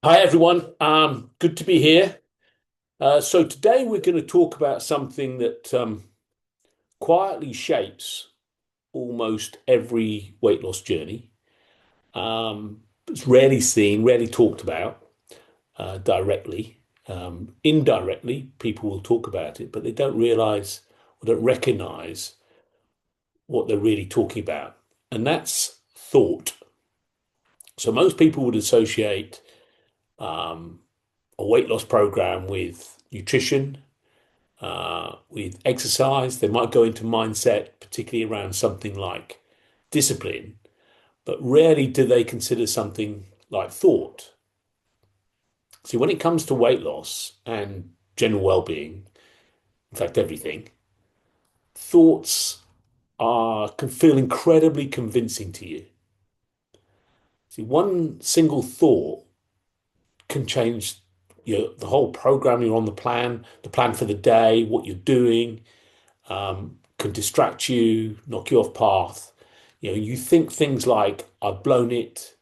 Hi everyone, good to be here. So today we're going to talk about something that quietly shapes almost every weight loss journey. It's rarely seen, rarely talked about directly. Indirectly, people will talk about it, but they don't realize or don't recognize what they're really talking about, and that's thought. So most people would associate um, a weight loss program with nutrition with exercise. They might go into mindset, particularly around something like discipline, but rarely do they consider something like thought. See, when it comes to weight loss and general well-being, in fact, everything, thoughts can feel incredibly convincing to you. See, one single thought can change the whole program you're on, the plan for the day, what you're doing, can distract you, knock you off path. You think things like, I've blown it,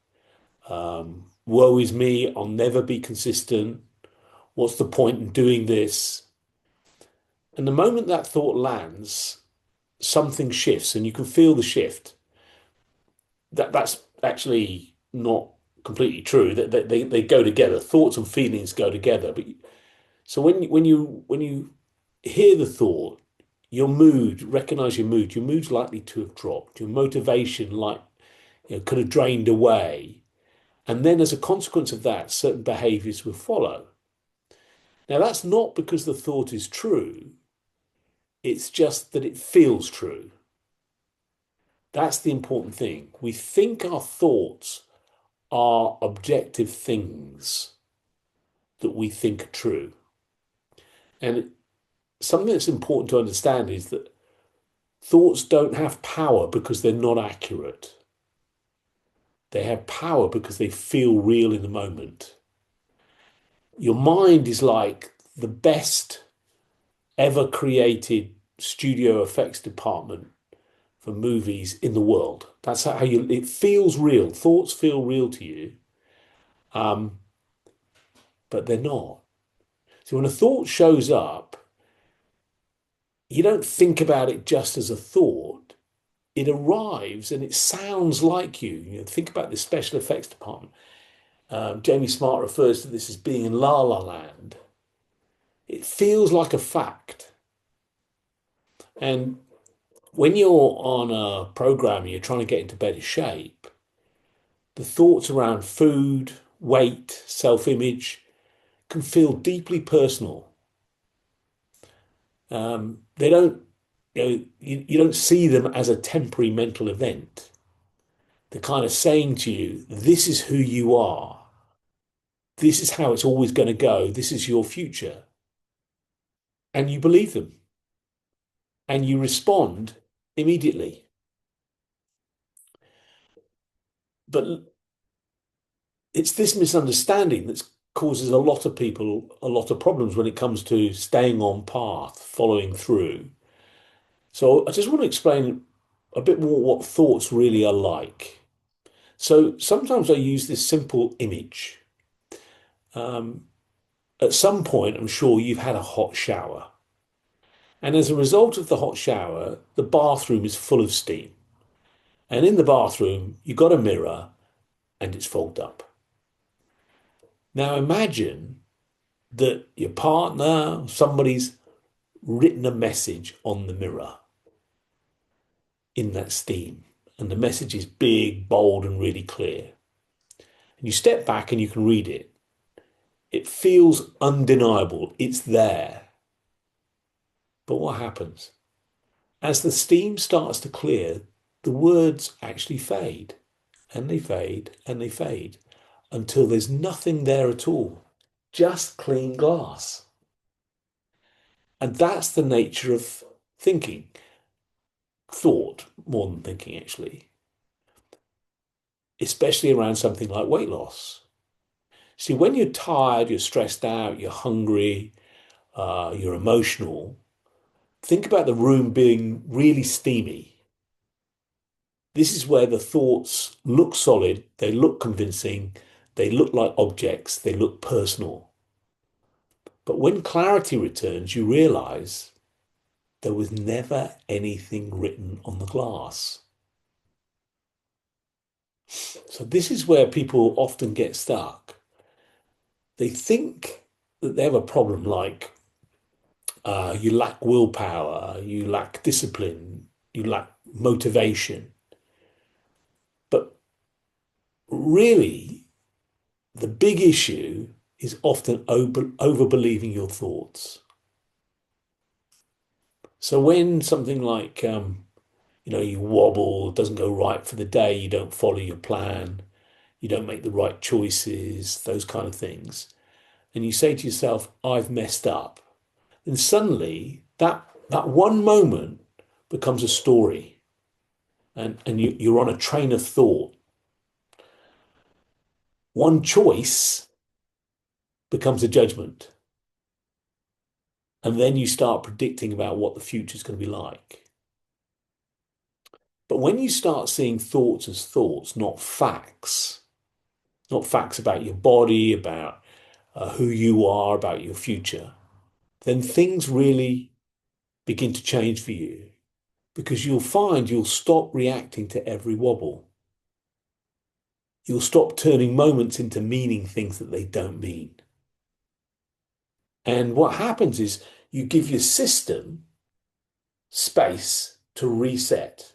woe is me, I'll never be consistent, what's the point in doing this? And the moment that thought lands, something shifts and you can feel the shift. That's actually not completely true. That they go together. Thoughts and feelings go together. But so when you hear the thought, your mood, recognize your mood's likely to have dropped. Your motivation could have drained away. And then as a consequence of that, certain behaviors will follow. Now, that's not because the thought is true. It's just that it feels true. That's the important thing. We think our thoughts are objective things that we think are true. And something that's important to understand is that thoughts don't have power because they're not accurate. They have power because they feel real in the moment. Your mind is like the best ever created studio effects department for movies in the world. That's how it feels real. Thoughts feel real to you, um, but they're not. So when a thought shows up, you don't think about it just as a thought. It arrives and it sounds like you. Think about the special effects department. Jamie Smart refers to this as being in La La Land. It feels like a fact. And when you're on a program and you're trying to get into better shape, the thoughts around food, weight, self-image can feel deeply personal. They don't, you don't see them as a temporary mental event. They're kind of saying to you, this is who you are. This is how it's always going to go. This is your future. And you believe them and you respond immediately. But it's this misunderstanding that causes a lot of people a lot of problems when it comes to staying on path, following through. So I just want to explain a bit more what thoughts really are like. So sometimes I use this simple image. Um, at some point, I'm sure you've had a hot shower. And as a result of the hot shower, the bathroom is full of steam. And in the bathroom, you've got a mirror and it's fogged up. Now imagine that your partner, somebody's written a message on the mirror in that steam. And the message is big, bold, and really clear. And you step back and you can read it. It feels undeniable. It's there. But what happens? As the steam starts to clear, the words actually fade and they fade and they fade until there's nothing there at all, just clean glass. And that's the nature of thinking, thought more than thinking, actually, especially around something like weight loss. See, when you're tired, you're stressed out, you're hungry, you're emotional, think about the room being really steamy. This is where the thoughts look solid, they look convincing, They look like objects, they look personal. But when clarity returns, you realize there was never anything written on the glass. So this is where people often get stuck. They think that they have a problem like you lack willpower, you lack discipline, you lack motivation. But really, the big issue is often over believing your thoughts. So when something like you wobble, doesn't go right for the day, you don't follow your plan, you don't make the right choices, those kind of things, and you say to yourself, I've messed up, then suddenly that one moment becomes a story, and you're on a train of thought. One choice becomes a judgment, and then you start predicting about what the future is going to be like. But when you start seeing thoughts as thoughts, not facts about your body, about who you are, about your future, then things really begin to change for you because you'll find you'll stop reacting to every wobble. You'll stop turning moments into meaning things that they don't mean. And what happens is you give your system space to reset.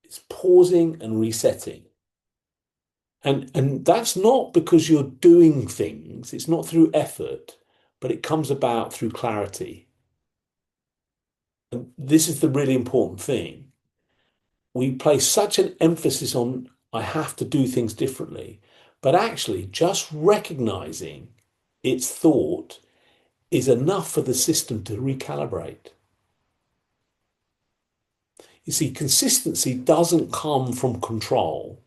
It's pausing and resetting. And that's not because you're doing things, it's not through effort, but it comes about through clarity. And this is the really important thing. We place such an emphasis on I have to do things differently, but actually just recognizing its thought is enough for the system to recalibrate. You see, consistency doesn't come from control.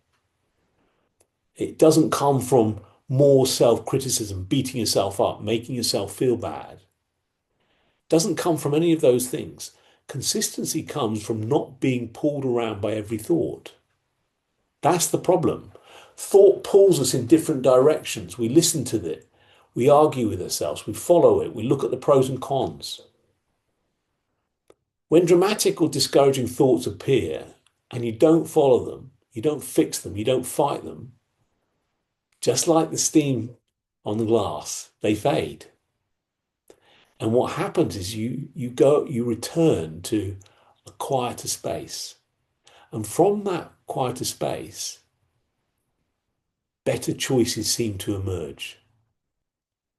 It doesn't come from more self-criticism, beating yourself up, making yourself feel bad. It doesn't come from any of those things. Consistency comes from not being pulled around by every thought. That's the problem. Thought pulls us in different directions. We listen to it. We argue with ourselves. We follow it. We look at the pros and cons. When dramatic or discouraging thoughts appear and you don't follow them, you don't fix them, you don't fight them, just like the steam on the glass, they fade. And what happens is you return to a quieter space. And from that quieter space, better choices seem to emerge.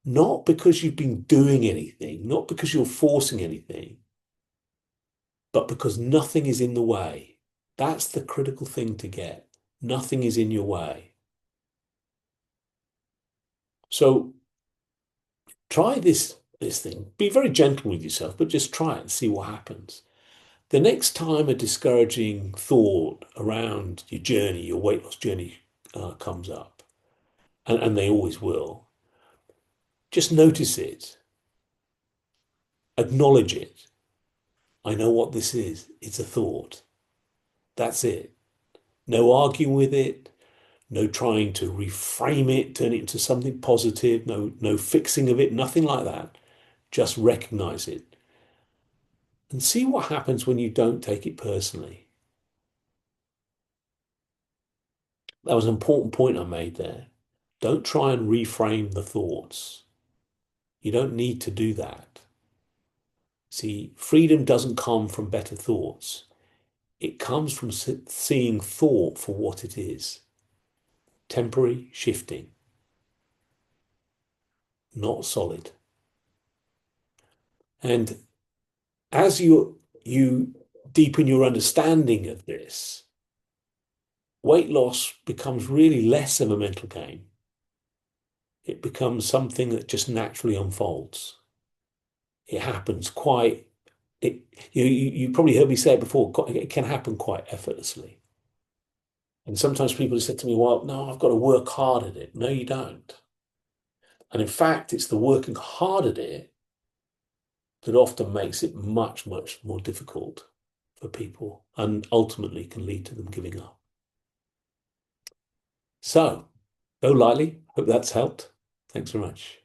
Not because you've been doing anything, not because you're forcing anything, but because nothing is in the way. That's the critical thing to get. Nothing is in your way. So try this thing. Be very gentle with yourself, but just try it and see what happens. The next time a discouraging thought around your journey, your weight loss journey, comes up, and they always will, just notice it, acknowledge it. I know what this is. It's a thought. That's it. No arguing with it. No trying to reframe it, turn it into something positive. No fixing of it. Nothing like that. Just recognize it and see what happens when you don't take it personally. That was an important point I made there. Don't try and reframe the thoughts. You don't need to do that. See, freedom doesn't come from better thoughts. It comes from seeing thought for what it is. Temporary, shifting, not solid. And as you deepen your understanding of this, weight loss becomes really less of a mental game. It becomes something that just naturally unfolds. It happens quite, you probably heard me say it before, it can happen quite effortlessly. And sometimes people have said to me, well, no, I've got to work hard at it. No, you don't. And in fact, it's the working hard at it that often makes it much, much more difficult for people and ultimately can lead to them giving up. So Go lightly. Hope that's helped. Thanks very much.